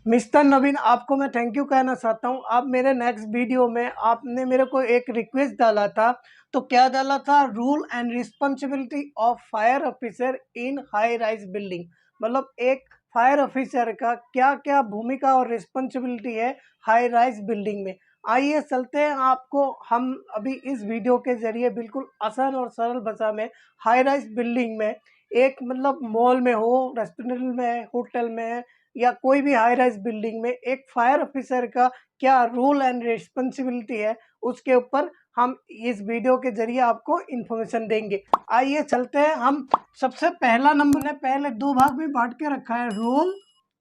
Mister नवीन, आपको मैं thank you कहना चाहता हूँ। आप मेरे नेक्स्ट वीडियो में आपने मेरे को एक रिक्वेस्ट डाला था, तो क्या डाला था? Rule and responsibility of fire officer in high rise building. मतलब एक फायर ऑफिसर का क्या क्या भूमिका और रिस्पॉन्सिबिलिटी है हाई राइज बिल्डिंग में। आइए चलते हैं, आपको हम अभी इस वीडियो के जरिए बिल्कुल आसान और सरल भाषा में हाई राइज बिल्डिंग में, एक मतलब मॉल में हो, रेस्टोरेंट में है, होटल में है, या कोई भी हाई राइज बिल्डिंग में एक फायर ऑफिसर का क्या रोल एंड रिस्पॉन्सिबिलिटी है, उसके ऊपर हम इस वीडियो के जरिए आपको इन्फॉर्मेशन देंगे। आइए चलते हैं हम। सबसे पहला नंबर है, पहले दो भाग में बांट के रखा है, रोल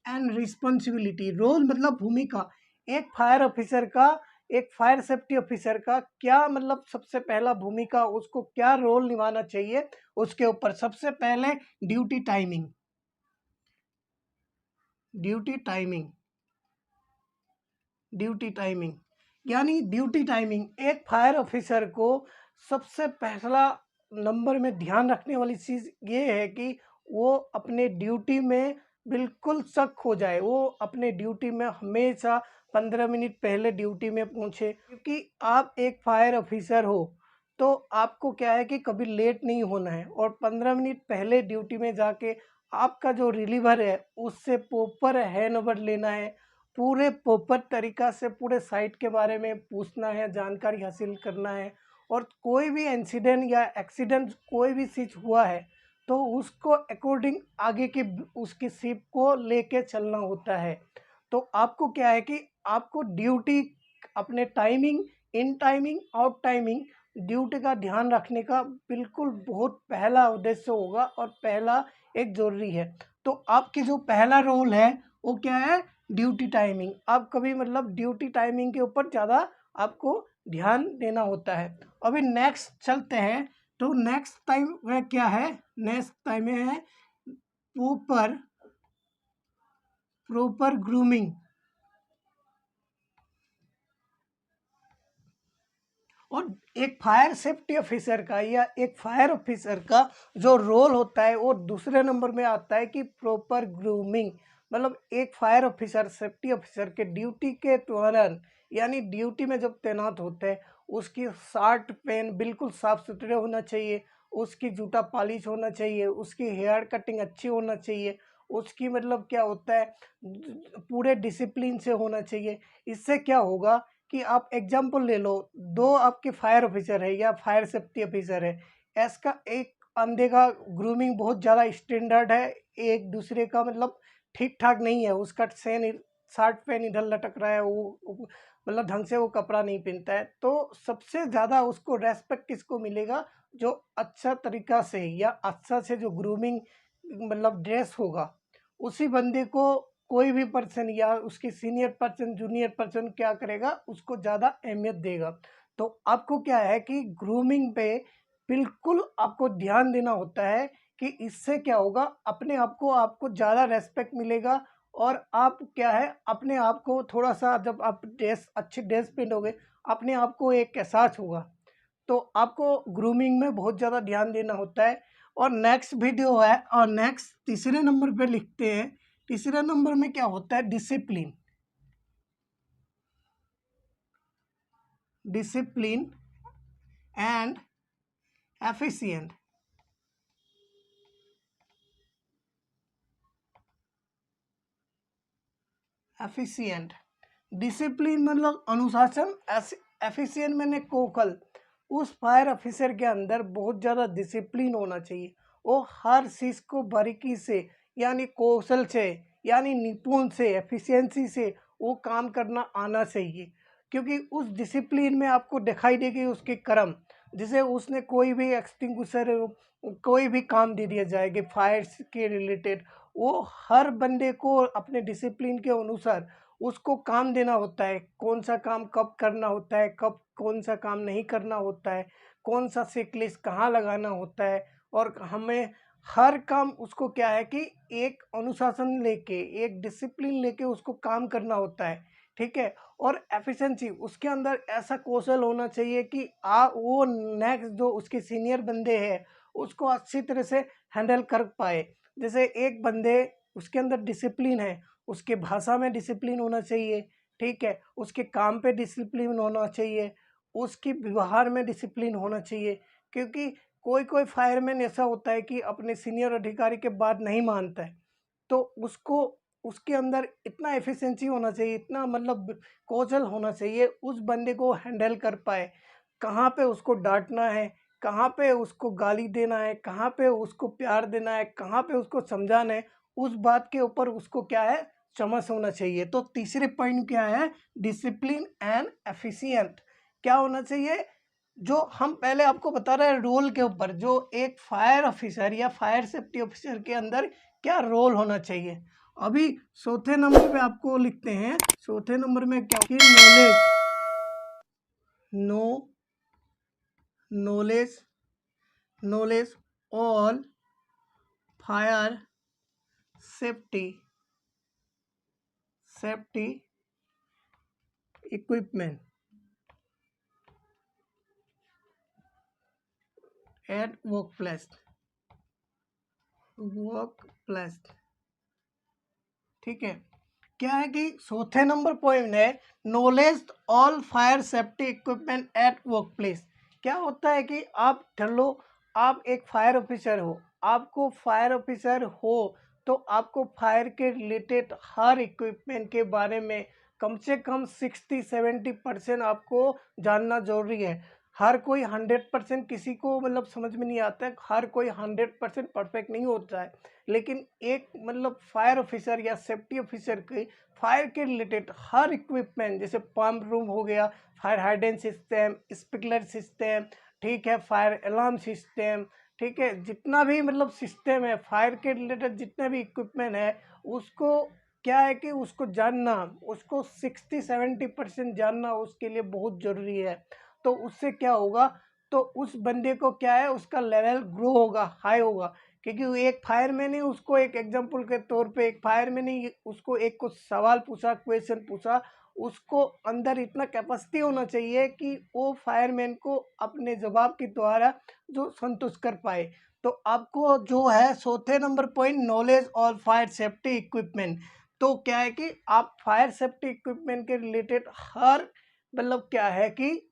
एंड रिस्पॉन्सिबिलिटी। रोल मतलब भूमिका, एक फायर ऑफिसर का, एक फायर सेफ्टी ऑफिसर का क्या मतलब सबसे पहला भूमिका, उसको क्या रोल निभाना चाहिए, उसके ऊपर सबसे पहले duty timing. Duty timing, duty timing यानी ड्यूटी टाइमिंग एक फायर ऑफिसर को सबसे पहला नंबर में ध्यान रखने वाली चीज़ ये है कि वो अपने ड्यूटी में बिल्कुल सख्त हो जाए। वो अपने ड्यूटी में हमेशा 15 मिनट पहले ड्यूटी में पहुंचे, क्योंकि आप एक फायर ऑफिसर हो तो आपको क्या है कि कभी लेट नहीं होना है, और 15 मिनट पहले ड्यूटी में जाके आपका जो रिलीवर है उससे प्रॉपर हैंड ओवर लेना है, पूरे प्रॉपर तरीका से पूरे साइट के बारे में पूछना है, जानकारी हासिल करना है। और कोई भी इंसिडेंट या एक्सीडेंट कोई भी चीज़ हुआ है तो उसको अकॉर्डिंग आगे की उसकी शिप को लेके चलना होता है। तो आपको क्या है कि आपको ड्यूटी अपने टाइमिंग, इन टाइमिंग, आउट टाइमिंग, ड्यूटी का ध्यान रखने का बिल्कुल बहुत पहला उद्देश्य होगा और पहला एक ज़रूरी है। तो आपकी जो पहला रोल है वो क्या है? Duty timing. आप कभी मतलब ड्यूटी टाइमिंग के ऊपर ज़्यादा आपको ध्यान देना होता है। अभी नेक्स्ट चलते हैं, तो नेक्स्ट टाइम में क्या है? नेक्स्ट टाइम में है प्रॉपर प्रॉपर ग्रूमिंग। और एक फायर सेफ्टी ऑफिसर का या एक फायर ऑफिसर का जो रोल होता है वो दूसरे नंबर में आता है कि प्रॉपर ग्रूमिंग। मतलब एक फायर ऑफिसर सेफ्टी ऑफिसर के ड्यूटी के दौरान, यानी ड्यूटी में जब तैनात होते हैं, उसकी शर्ट पैंट बिल्कुल साफ सुथरे होना चाहिए, उसकी जूता पॉलिश होना चाहिए, उसकी हेयर कटिंग अच्छी होना चाहिए, उसकी मतलब क्या होता है पूरे डिसिप्लिन से होना चाहिए। इससे क्या होगा कि आप एग्जाम्पल ले लो, दो आपके फायर ऑफिसर है या फायर सेफ्टी ऑफिसर है, इसका एक बंदे का ग्रूमिंग बहुत ज़्यादा स्टैंडर्ड है, एक दूसरे का मतलब ठीक ठाक नहीं है, उसका शर्ट पैंट इधर लटक रहा है, वो मतलब ढंग से वो कपड़ा नहीं पहनता है, तो सबसे ज़्यादा उसको रेस्पेक्ट किसको मिलेगा? जो अच्छा तरीका से या अच्छा से जो ग्रूमिंग मतलब ड्रेस होगा, उसी बंदे को कोई भी पर्सन या उसके सीनियर पर्सन, जूनियर पर्सन क्या करेगा? उसको ज़्यादा अहमियत देगा। तो आपको क्या है कि ग्रूमिंग पे बिल्कुल आपको ध्यान देना होता है कि इससे क्या होगा, अपने आप को आपको ज़्यादा रेस्पेक्ट मिलेगा। और आप क्या है, अपने आप को थोड़ा-सा जब आप ड्रेस अच्छी ड्रेस पहनोगे, अपने आप को एक एहसास होगा। तो आपको ग्रूमिंग में बहुत ज़्यादा ध्यान देना होता है। और नेक्स्ट वीडियो है, और नेक्स्ट तीसरे नंबर पे लिखते हैं। तीसरे नंबर में क्या होता है? Discipline. Discipline and efficient. Efficient discipline मतलब अनुशासन, एफिशिएंट मैंने कौशल। उस फायर ऑफिसर के अंदर बहुत ज़्यादा डिसिप्लिन होना चाहिए। वो हर चीज़ को बारीकी से, यानी कौशल से, यानी निपुण से, एफिशिएंसी से वो काम करना आना चाहिए। क्योंकि उस डिसिप्लिन में आपको दिखाई देगी उसके कर्म। जैसे उसने कोई भी एक्सटिंग्विशर, कोई भी काम दे दिया जाएगा फायर के रिलेटेड, वो हर बंदे को अपने डिसिप्लिन के अनुसार उसको काम देना होता है। कौन सा काम कब करना होता है, कब कौन सा काम नहीं करना होता है, कौन सा चेक लिस्ट कहाँ लगाना होता है। और हमें हर काम उसको क्या है कि एक अनुशासन लेके, एक डिसिप्लिन लेके उसको काम करना होता है। ठीक है। और एफिशिएंसी उसके अंदर ऐसा कौशल होना चाहिए कि वो नेक्स्ट जो उसके सीनियर बंदे हैं उसको अच्छी तरह से हैंडल कर पाए। जैसे एक बंदे उसके अंदर डिसिप्लिन है, उसके भाषा में डिसिप्लिन होना चाहिए, ठीक है, उसके काम पे डिसिप्लिन होना चाहिए, उसकी व्यवहार में डिसिप्लिन होना चाहिए। क्योंकि कोई कोई फायरमैन ऐसा होता है कि अपने सीनियर अधिकारी के बात नहीं मानता है, तो उसको उसके अंदर इतना एफिशिएंसी होना चाहिए, इतना मतलब कौशल होना चाहिए, उस बंदे को हैंडल कर पाए, कहाँ पे उसको डांटना है, कहाँ पे उसको गाली देना है, कहाँ पे उसको प्यार देना है, कहाँ पे उसको समझाना है, उस बात के ऊपर उसको क्या है, समझ होना चाहिए। तो तीसरे पॉइंट क्या है, डिसिप्लिन एंड एफिशिएंट। क्या होना चाहिए, जो हम पहले आपको बता रहे हैं रोल के ऊपर, जो एक फायर ऑफिसर या फायर सेफ्टी ऑफिसर के अंदर क्या रोल होना चाहिए। अभी चौथे नंबर पे आपको लिखते हैं, चौथे नंबर में क्या कि knowledge knowledge all fire safety equipment at work place. ठीक है, क्या है कि चौथे नंबर पॉइंट है knowledge all fire safety equipment at work place. क्या होता है कि आप चलो, आप एक फायर ऑफिसर हो, आपको फायर ऑफिसर हो तो आपको फायर के रिलेटेड हर इक्विपमेंट के बारे में कम से कम 60-70% आपको जानना जरूरी है। हर कोई 100% किसी को मतलब समझ में नहीं आता है, हर कोई 100% परफेक्ट नहीं होता है, लेकिन एक मतलब फायर ऑफिसर या सेफ्टी ऑफिसर के फायर के रिलेटेड हर इक्विपमेंट, जैसे पंप रूम हो गया, fire hydrant system, sprinkler system, ठीक है, फायर अलार्म सिस्टम, ठीक है, जितना भी मतलब सिस्टम है फायर के रिलेटेड, जितने भी इक्विपमेंट है, उसको क्या है कि उसको जानना, उसको 60-70% जानना उसके लिए बहुत ज़रूरी है। तो उससे क्या होगा, तो उस बंदे को क्या है, उसका लेवल ग्रो होगा, हाई होगा। क्योंकि वो एक फायरमैन है, उसको एक एग्जांपल के तौर पे एक फायरमैन ही उसको एक कुछ सवाल पूछा, क्वेश्चन पूछा, उसको अंदर इतना कैपेसिटी होना चाहिए कि वो फायरमैन को अपने जवाब के द्वारा जो संतुष्ट कर पाए। तो आपको जो है चौथे नंबर पॉइंट नॉलेज और फायर सेफ्टी इक्विपमेंट। तो क्या है कि आप फायर सेफ्टी इक्विपमेंट के रिलेटेड हर मतलब क्या है कि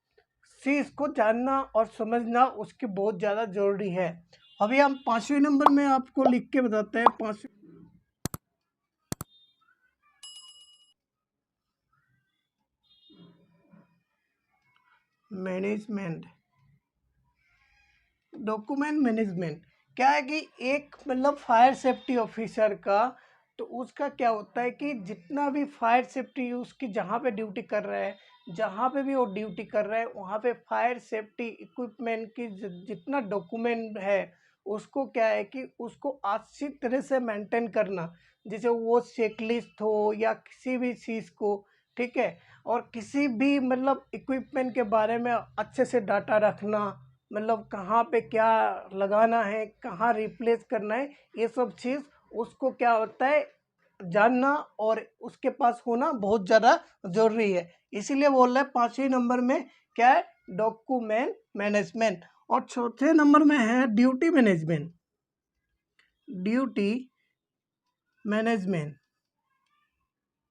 चीज को जानना और समझना उसकी बहुत ज़्यादा जरूरी है। अभी हम 5वें नंबर में आपको लिख के बताते हैं। 5 मैनेजमेंट, डॉक्यूमेंट मैनेजमेंट। क्या है कि एक मतलब फायर सेफ्टी ऑफिसर का, तो उसका क्या होता है कि जितना भी फायर सेफ्टी उसकी जहाँ पे ड्यूटी कर रहा है, जहाँ पे भी वो ड्यूटी कर रहा है, वहाँ पे फायर सेफ्टी इक्विपमेंट की जितना डॉक्यूमेंट है, उसको क्या है कि उसको अच्छी तरह से मेंटेन करना, जैसे वो चेकलिस्ट हो या किसी भी चीज़ को, ठीक है, और किसी भी मतलब इक्विपमेंट के बारे में अच्छे से डाटा रखना, मतलब कहाँ पे क्या लगाना है, कहाँ रिप्लेस करना है, ये सब चीज़ उसको क्या होता है जानना और उसके पास होना बहुत ज़्यादा ज़रूरी है। इसीलिए बोल रहे हैं 5वें नंबर में क्या है, डॉक्यूमेंट मैनेजमेंट। और चौथे नंबर में है duty management. Duty management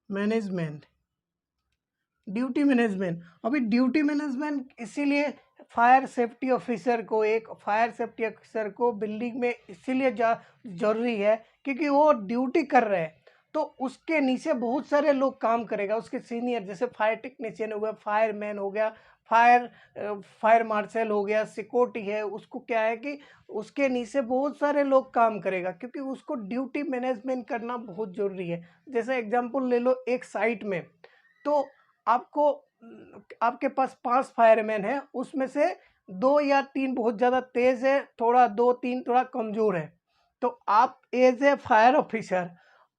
management duty management. अभी ड्यूटी मैनेजमेंट इसीलिए फायर सेफ्टी ऑफिसर को, एक फायर सेफ्टी ऑफिसर को बिल्डिंग में इसीलिए जरूरी है क्योंकि वो ड्यूटी कर रहे हैं, तो उसके नीचे बहुत सारे लोग काम करेगा, उसके सीनियर, जैसे फायर टेक्नीशियन हो गया, फायरमैन हो गया, फायर फायर मार्शल हो गया, सिक्योरिटी है, उसको क्या है कि उसके नीचे बहुत सारे लोग काम करेगा, क्योंकि उसको ड्यूटी मैनेजमेंट करना बहुत ज़रूरी है। जैसे एग्जांपल ले लो, एक साइट में, तो आपको आपके पास 5 फायरमैन है, उसमें से 2 या 3 बहुत ज़्यादा तेज़ है, थोड़ा 2-3 थोड़ा कमज़ोर है। तो आप एज ए फायर ऑफिसर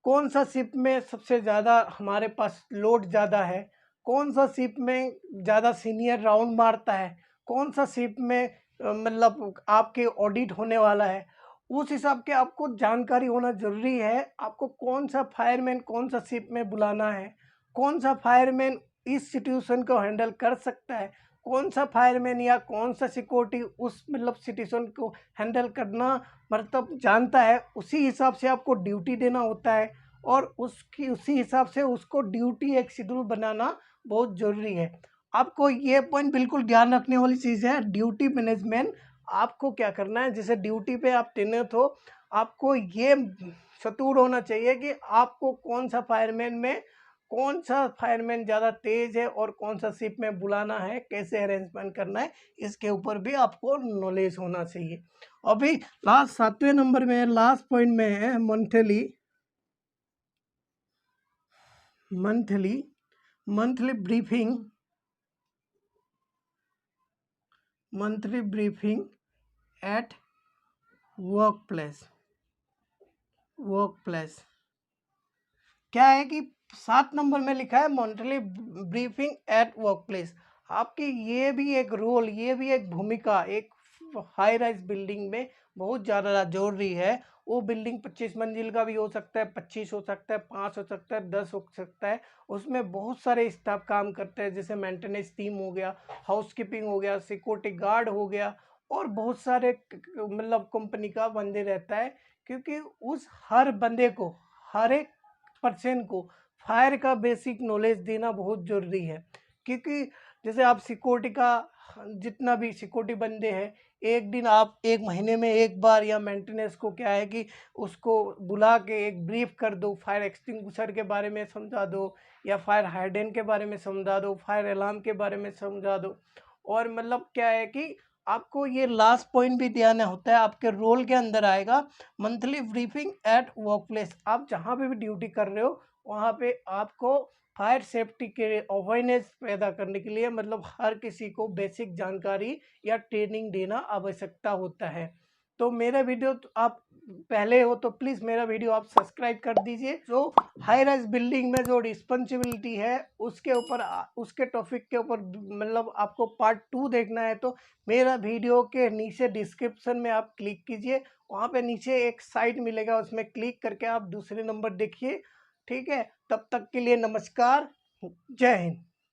कौन सा शिप में सबसे ज़्यादा हमारे पास लोड ज़्यादा है, कौन सा शिप में ज़्यादा सीनियर राउंड मारता है, कौन सा शिप में मतलब आपके ऑडिट होने वाला है, उस हिसाब के आपको जानकारी होना ज़रूरी है। आपको कौन सा फायरमैन कौन सा शिप में बुलाना है, कौन सा फायरमैन इस सिचुएशन को हैंडल कर सकता है, कौन सा फायरमैन या कौन सा सिक्योरिटी उस मतलब सिचुएशन को हैंडल करना मतलब जानता है, उसी हिसाब से आपको ड्यूटी देना होता है, और उसी हिसाब से उसको ड्यूटी एक शेड्यूल बनाना बहुत ज़रूरी है। आपको ये पॉइंट बिल्कुल ध्यान रखने वाली चीज़ है, ड्यूटी मैनेजमेंट। आपको क्या करना है, जैसे ड्यूटी पे आप तैनात हो, आपको ये शतूर होना चाहिए कि आपको कौन सा फायरमैन ज़्यादा तेज है और कौन सा शिप में बुलाना है, कैसे अरेंजमेंट करना है, इसके ऊपर भी आपको नॉलेज होना चाहिए। अभी लास्ट 7वें नंबर में लास्ट पॉइंट में है monthly briefing at work place. क्या है कि 7 नंबर में लिखा है monthly briefing at work place. आपकी ये भी एक रोल, ये भी एक भूमिका एक हाई राइज बिल्डिंग में बहुत ज़्यादा जरूरी है। वो बिल्डिंग 25 मंजिल का भी हो सकता है, 25 हो सकता है, 5 हो सकता है, 10 हो सकता है। उसमें बहुत सारे स्टाफ काम करते हैं, जैसे मेंटेनेंस टीम हो गया, हाउसकीपिंग हो गया, सिक्योरिटी गार्ड हो गया, और बहुत सारे मतलब कंपनी का बंदे रहता है। क्योंकि उस हर बंदे को, हर एक पर्सन को फायर का बेसिक नॉलेज देना बहुत ज़रूरी है। क्योंकि जैसे आप सिक्योरिटी का, जितना भी सिक्योरिटी बंदे हैं, एक दिन आप एक महीने में एक बार, या मेंटेनेंस को क्या है कि उसको बुला के एक ब्रीफ कर दो, फायर एक्सटिंग्विशर के बारे में समझा दो, या फायर हाइडेंट के बारे में समझा दो, फायर अलार्म के बारे में समझा दो। और मतलब क्या है कि आपको ये लास्ट पॉइंट भी ध्यान होता है, आपके रोल के अंदर आएगा monthly briefing at work place. आप जहाँ पे भी ड्यूटी कर रहे हो, वहाँ पे आपको फायर सेफ्टी के अवेयरनेस पैदा करने के लिए, मतलब हर किसी को बेसिक जानकारी या ट्रेनिंग देना आवश्यकता होता है। तो मेरा वीडियो आप पहले हो तो प्लीज़ मेरा वीडियो आप सब्सक्राइब कर दीजिए। जो हाई राइज बिल्डिंग में जो रिस्पॉन्सिबिलिटी है, उसके ऊपर, उसके टॉपिक के ऊपर, मतलब आपको पार्ट 2 देखना है तो मेरा वीडियो के नीचे डिस्क्रिप्शन में आप क्लिक कीजिए, वहाँ पे नीचे एक साइट मिलेगा, उसमें क्लिक करके आप दूसरे नंबर देखिए। ठीक है, तब तक के लिए नमस्कार, जय हिंद।